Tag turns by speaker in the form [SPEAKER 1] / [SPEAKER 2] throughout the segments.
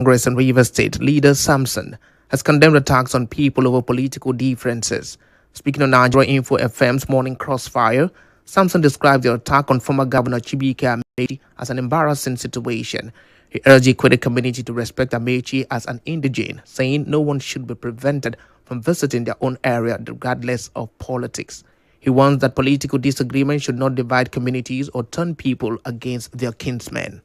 [SPEAKER 1] Congress and Rivers State leader Samson has condemned attacks on people over political differences. Speaking on Nigeria Info FM's Morning Crossfire, Samson described the attack on former Governor Chibike Amechi as an embarrassing situation. He urged the Equatorial community to respect Amechi as an indigene, saying no one should be prevented from visiting their own area regardless of politics. He warns that political disagreement should not divide communities or turn people against their kinsmen.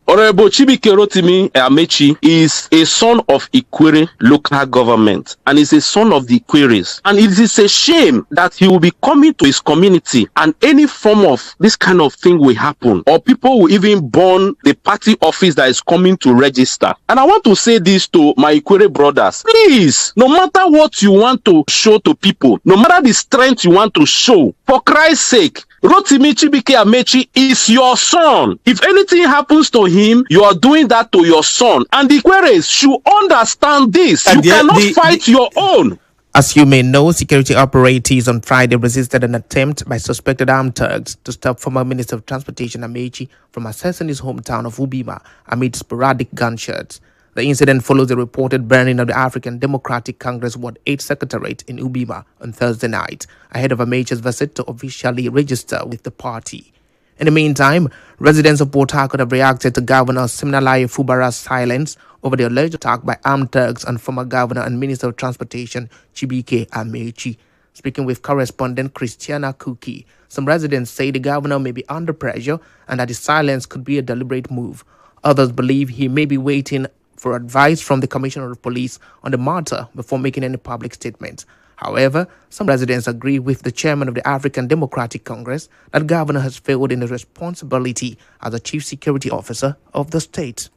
[SPEAKER 2] Honorable Chibike Amechi is a son of Ikwere local government and is a son of the Ikweres. And it is a shame that he will be coming to his community and any form of this kind of thing will happen, or people will even burn the party office that is coming to register. And I want to say this to my Ikwere brothers. Please, no matter what you want to show to people, no matter the strength you want to show, for Christ's sake, Rotimi Chibike Amechi is your son. If anything happens to him, you are doing that to your son. And the Ikweres should understand this. You cannot fight your own.
[SPEAKER 1] As you may know, security operatives on Friday resisted an attempt by suspected armed thugs to stop former Minister of Transportation Amechi from accessing his hometown of Ubima amid sporadic gunshots. The incident follows the reported burning of the African Democratic Congress Ward 8 Secretariat in Ubima on Thursday night, ahead of Amechi's visit to officially register with the party. In the meantime, residents of Port Harcourt have reacted to Governor Siminalayi Fubara's silence over the alleged attack by armed thugs on former Governor and Minister of Transportation Chibike Amechi. Speaking with correspondent Christiana Kuki, some residents say the governor may be under pressure and that his silence could be a deliberate move. Others believe he may be waiting for advice from the Commissioner of Police on the matter before making any public statement. However, some residents agree with the chairman of the African Democratic Congress that the governor has failed in his responsibility as a chief security officer of the state.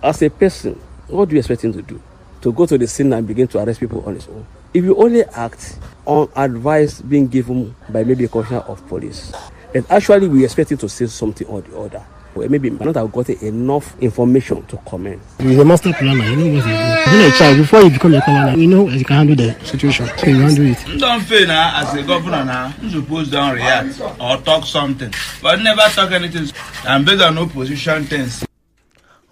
[SPEAKER 3] As a person, what do you expect him to do? To go to the scene and begin to arrest people on his own? If you only act on advice being given by maybe a commissioner of police, then actually we expect him to say something or the other. Or maybe might not have gotten enough information to comment.
[SPEAKER 4] He's a master planner, you know what he's doing. Being a child, before you become a commander, you know you can handle the situation, so you handle it.
[SPEAKER 5] Don't feel now, as a governor now, you're supposed to react or talk something, but never talk anything. And based on opposition things.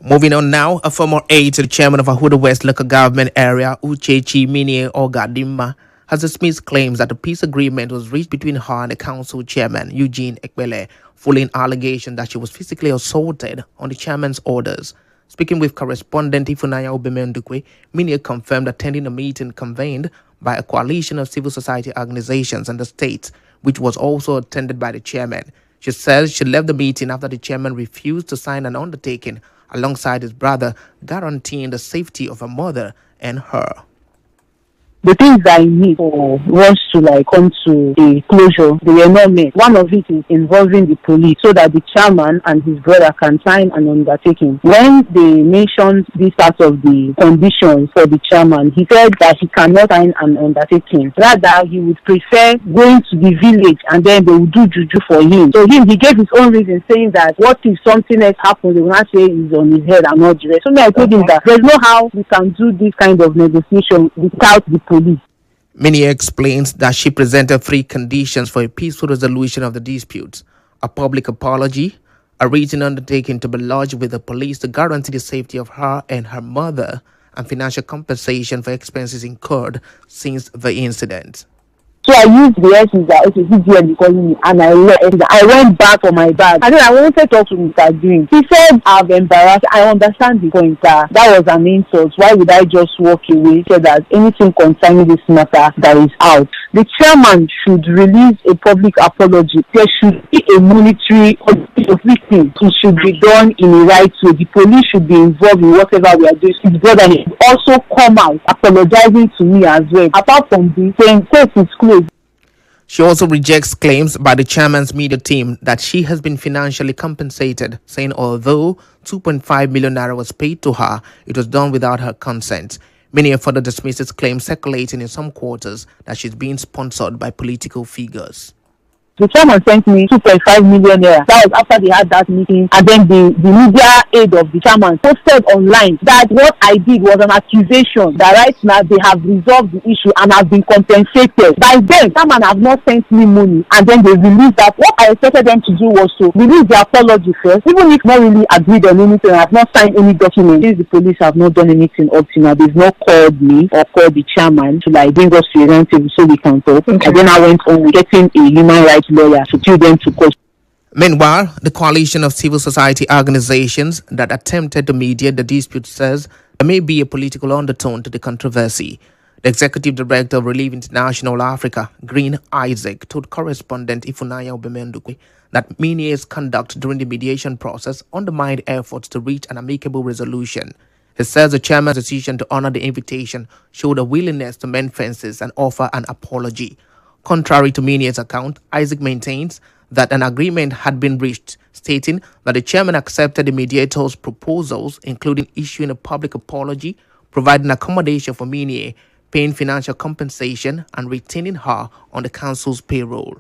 [SPEAKER 1] Moving on now, a former aide to the chairman of Ahudu West local government area, Uchechi Minie Ogadimma, has dismissed claims that a peace agreement was reached between her and the council chairman, Eugene Ekpele, following allegation that she was physically assaulted on the chairman's orders. Speaking with correspondent Ifunanya Obemendukwe, Minie confirmed attending a meeting convened by a coalition of civil society organizations and the state, which was also attended by the chairman. She says she left the meeting after the chairman refused to sign an undertaking alongside his brother, guaranteeing the safety of her mother and her.
[SPEAKER 6] The things that I need for us to come to a closure, they were not met. One of it is involving the police so that the chairman and his brother can sign an undertaking. When they mentioned this part of the conditions for the chairman, he said that he cannot sign an undertaking. Rather, he would prefer going to the village and then they would do juju for him. So he gave his own reason, saying that what if something else happens, they will not say he's on his head and not the rest. So I told him that there's no how we can do this kind of negotiation without the police.
[SPEAKER 1] Minie explains that she presented 3 conditions for a peaceful resolution of the disputes: a public apology, a written undertaking to be lodged with the police to guarantee the safety of her and her mother, and financial compensation for expenses incurred since the incident.
[SPEAKER 6] So I used the essence that, okay, CGM is calling me, and I left. I went back for my bag. And then I wanted to talk to Mr. Green. He said, I've embarrassed. I understand the point. That was an insult. Why would I just walk away? So that anything concerning this matter that is out. The chairman should release a public apology. There should be a monetary thing. It should be done in the right way. The police should be involved in whatever we are doing. His brother should also come out apologizing to me as well. Apart from this, saying case is closed.
[SPEAKER 1] She also rejects claims by the chairman's media team that she has been financially compensated, saying although 2.5 million naira was paid to her, it was done without her consent. Many further dismisses claims circulating in some quarters that she's being sponsored by political figures.
[SPEAKER 6] The chairman sent me 2.5 million naira. That was after they had that meeting, and then the media aide of the chairman posted online that what I did was an accusation, that right now they have resolved the issue and have been compensated. By then, chairman have not sent me money, and then they released that. What I expected them to do was to release the apology first, even if not really agreed on anything. I have not signed any document. Since the police have not done anything up to now, they've not called me or called the chairman to like bring us to a round table so we can talk. Okay. And then I went on with getting a human rights lawyer to take them to court.
[SPEAKER 1] Meanwhile, the coalition of civil society organizations that attempted to mediate the dispute says there may be a political undertone to the controversy. The executive director of Relief International Africa, Green Isaac, told correspondent Ifunanya Obemendukwe that Minier's conduct during the mediation process undermined efforts to reach an amicable resolution. He says the chairman's decision to honor the invitation showed a willingness to mend fences and offer an apology. Contrary to Minier's account, Isaac maintains that an agreement had been reached, stating that the chairman accepted the mediator's proposals, including issuing a public apology, providing accommodation for Minier, paying financial compensation, and retaining her on the council's payroll.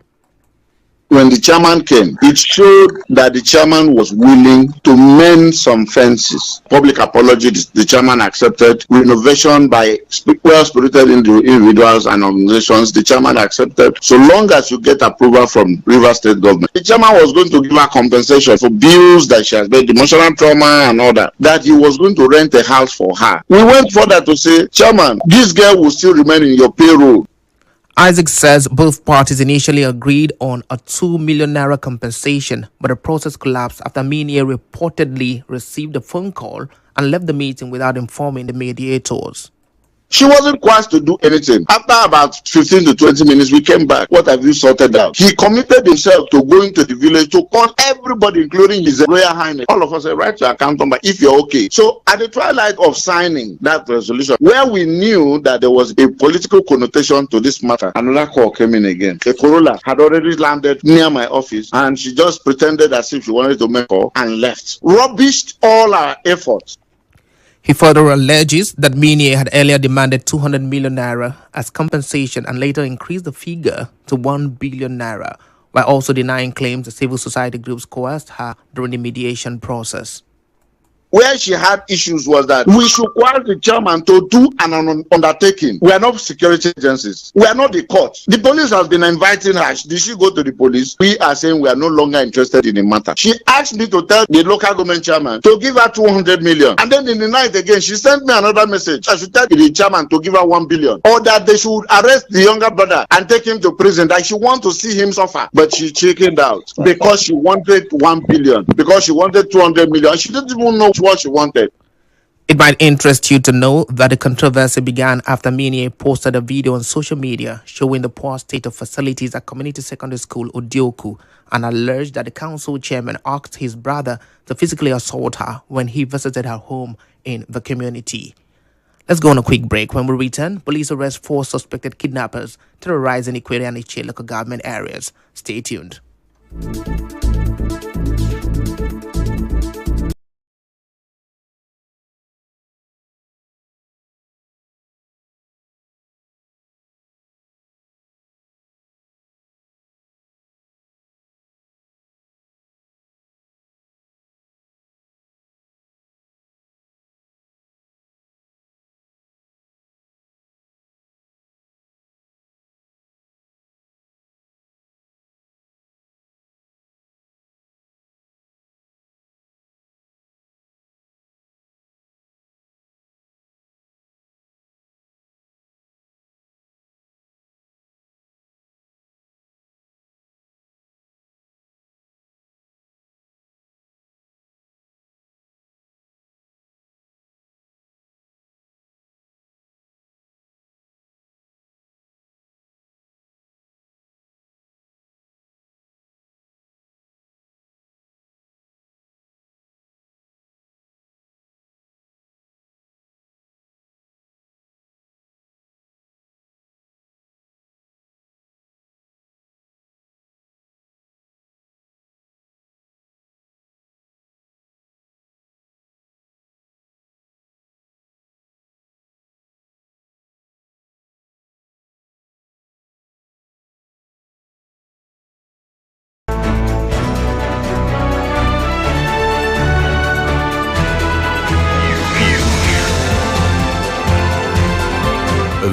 [SPEAKER 7] When the chairman came, it showed that the chairman was willing to mend some fences. Public apology, the chairman accepted. Renovation by well-spirited individuals and organizations, the chairman accepted. So long as you get approval from River State government. The chairman was going to give her compensation for bills that she has made, emotional trauma and all that. That he was going to rent a house for her. We went further to say, chairman, this girl will still remain in your payroll.
[SPEAKER 1] Isaac says both parties initially agreed on a 2 million naira compensation, but the process collapsed after Minier reportedly received a phone call and left the meeting without informing the mediators.
[SPEAKER 7] She wasn't required to do anything. After about 15 to 20 minutes, we came back. What have you sorted out? He committed himself to going to the village to call everybody, including His Royal Highness. All of us said, write your account number if you're okay. So at the twilight of signing that resolution, where we knew that there was a political connotation to this matter, another call came in again. A Corolla had already landed near my office, and she just pretended as if she wanted to make a call and left. Rubbished all our efforts.
[SPEAKER 1] He further alleges that Minier had earlier demanded 200 million naira as compensation and later increased the figure to 1 billion naira, while also denying claims the civil society groups coerced her during the mediation process.
[SPEAKER 7] Where she had issues was that we should require the chairman to do an undertaking. We are not security agencies. We are not the court. The police has been inviting her. Did she go to the police? We are saying we are no longer interested in the matter. She asked me to tell the local government chairman to give her 200 million. And then in the night again, she sent me another message. I should tell the chairman to give her 1 billion. Or that they should arrest the younger brother and take him to prison. That she want to see him suffer. But she chickened out because she wanted 1 billion. Because she wanted 200 million. She didn't even know what she wanted.
[SPEAKER 1] It might interest you to know that the controversy began after Minier posted a video on social media showing the poor state of facilities at community secondary school Odioku and alleged that the council chairman asked his brother to physically assault her when he visited her home in the community. Let's go on a quick break. When we return, police arrest 4 suspected kidnappers terrorizing Ikwere and Iche local government areas. Stay tuned.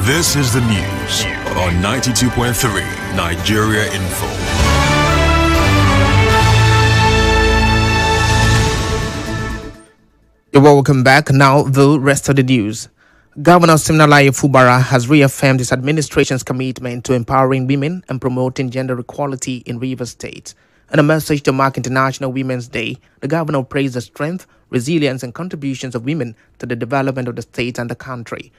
[SPEAKER 8] This is the news on 92.3 Nigeria Info.
[SPEAKER 1] You're welcome back. Now, the rest of the news. Governor Siminalayi Fubara has reaffirmed his administration's commitment to empowering women and promoting gender equality in Rivers State. In a message to mark International Women's Day, the governor praised the strength, resilience, and contributions of women to the development of the state and the country.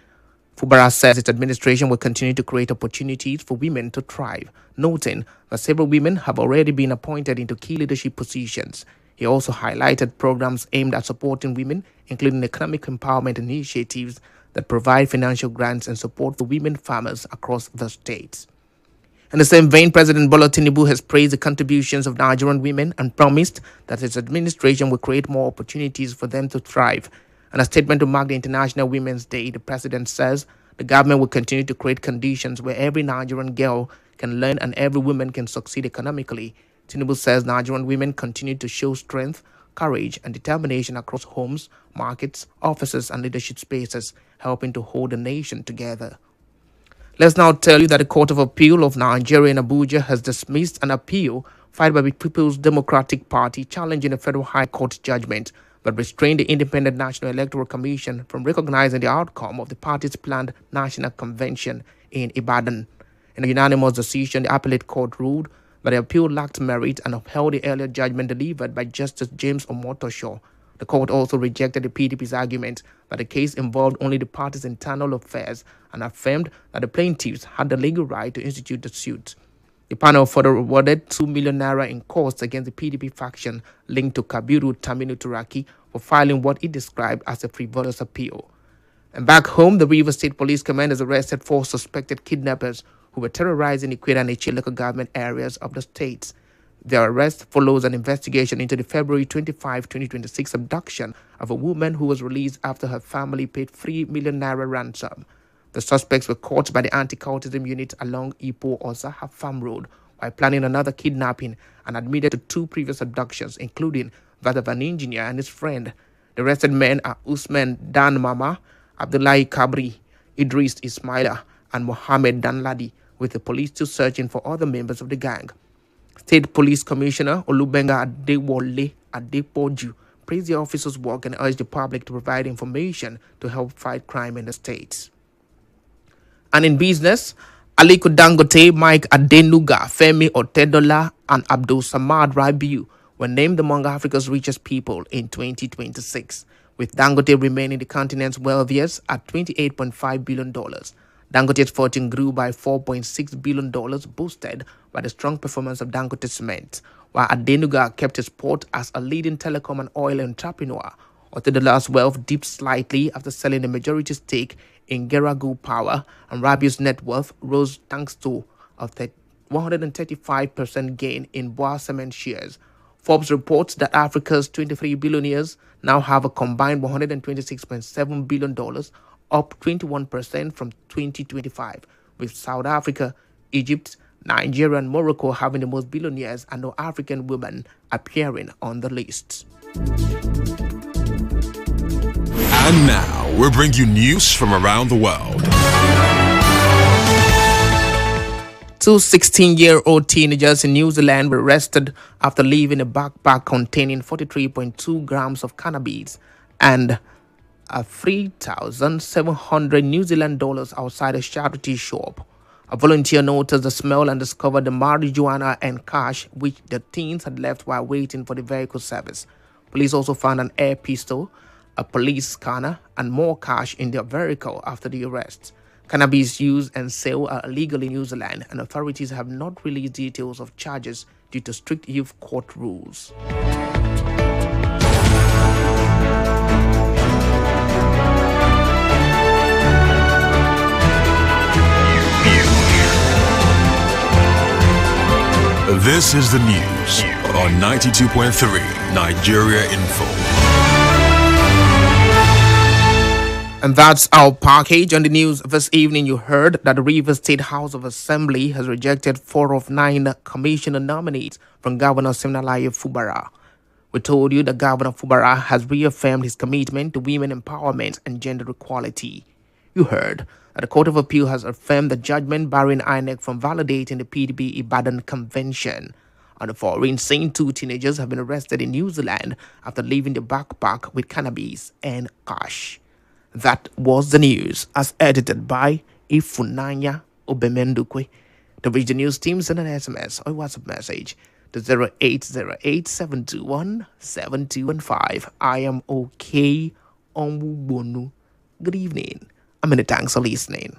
[SPEAKER 1] Fubara says its administration will continue to create opportunities for women to thrive, noting that several women have already been appointed into key leadership positions. He also highlighted programs aimed at supporting women, including economic empowerment initiatives that provide financial grants and support for women farmers across the states. In the same vein, President Bola Tinubu has praised the contributions of Nigerian women and promised that his administration will create more opportunities for them to thrive. In a statement to mark the International Women's Day, the president says the government will continue to create conditions where every Nigerian girl can learn and every woman can succeed economically. Tinubu says Nigerian women continue to show strength, courage, and determination across homes, markets, offices, and leadership spaces, helping to hold the nation together. Let's now tell you that the Court of Appeal of Nigeria in Abuja has dismissed an appeal filed by the People's Democratic Party challenging a federal high court judgment that restrained the Independent National Electoral Commission from recognizing the outcome of the party's planned national convention in Ibadan. In a unanimous decision, the appellate court ruled that the appeal lacked merit and upheld the earlier judgment delivered by Justice James Omotosho. The court also rejected the PDP's argument that the case involved only the party's internal affairs and affirmed that the plaintiffs had the legal right to institute the suit. The panel further awarded 2 million naira in costs against the PDP faction linked to Kabiru Taminu Turaki for filing what it described as a frivolous appeal. And back home, the Rivers State Police Command has arrested 4 suspected kidnappers who were terrorizing the Ikweta and Eche local government areas of the state. Their arrest follows an investigation into the February 25, 2026 abduction of a woman who was released after her family paid 3 million naira ransom. The suspects were caught by the anti-cultism unit along Ipo-Ozaha Farm Road while planning another kidnapping and admitted to 2 previous abductions, including that of an engineer and his friend. The arrested men are Usman Dan Mama, Abdullahi Kabri, Idris Ismaila, and Mohammed Danladi, with the police still searching for other members of the gang. State Police Commissioner Olubenga Adewole Adepoju praised the officers' work and urged the public to provide information to help fight crime in the states. And in business, Aliko Dangote, Mike Adenuga, Femi Otedola, and Abdul Samad Rabiu were named among Africa's richest people in 2026, with Dangote remaining the continent's wealthiest at $28.5 billion. Dangote's fortune grew by $4.6 billion, boosted by the strong performance of Dangote Cement, while Adenuga kept his spot as a leading telecom and oil entrepreneur. Otedola's wealth dipped slightly after selling a majority stake in Geragu Power, and Rabiu's net worth rose thanks to a 135% gain in Boa Cement shares. Forbes reports that Africa's 23 billionaires now have a combined $126.7 billion, up 21% from 2025, with South Africa, Egypt, Nigeria, and Morocco having the most billionaires and no African women appearing on the list.
[SPEAKER 8] And now, we bring you news from around the world.
[SPEAKER 1] 2 16-year-old teenagers in New Zealand were arrested after leaving a backpack containing 43.2 grams of cannabis and 3,700 New Zealand dollars outside a charity shop. A volunteer noticed the smell and discovered the marijuana and cash which the teens had left while waiting for the vehicle service. Police also found an air pistol, a police scanner, and more cash in their vehicle after the arrest. Cannabis use and sale are illegal in New Zealand, and authorities have not released details of charges due to strict youth court rules.
[SPEAKER 8] This is the news on 92.3 Nigeria Info.
[SPEAKER 1] And that's our package on the news. This evening you heard that the Rivers State House of Assembly has rejected 4 of 9 commissioner nominees from Governor Siminalayi Fubara. We told you that Governor Fubara has reaffirmed his commitment to women empowerment and gender equality. You heard The Court of Appeal has affirmed the judgment barring INEC from validating the PDP Ibadan Convention. On the foreign scene, 2 teenagers have been arrested in New Zealand after leaving the backpack with cannabis and cash. That was the news, as edited by Ifunanya Obemendukwe. To reach the news team, send an SMS or WhatsApp message to 0808-721-7215. I am Okey Onwugbonu. Good evening. Many thanks for listening.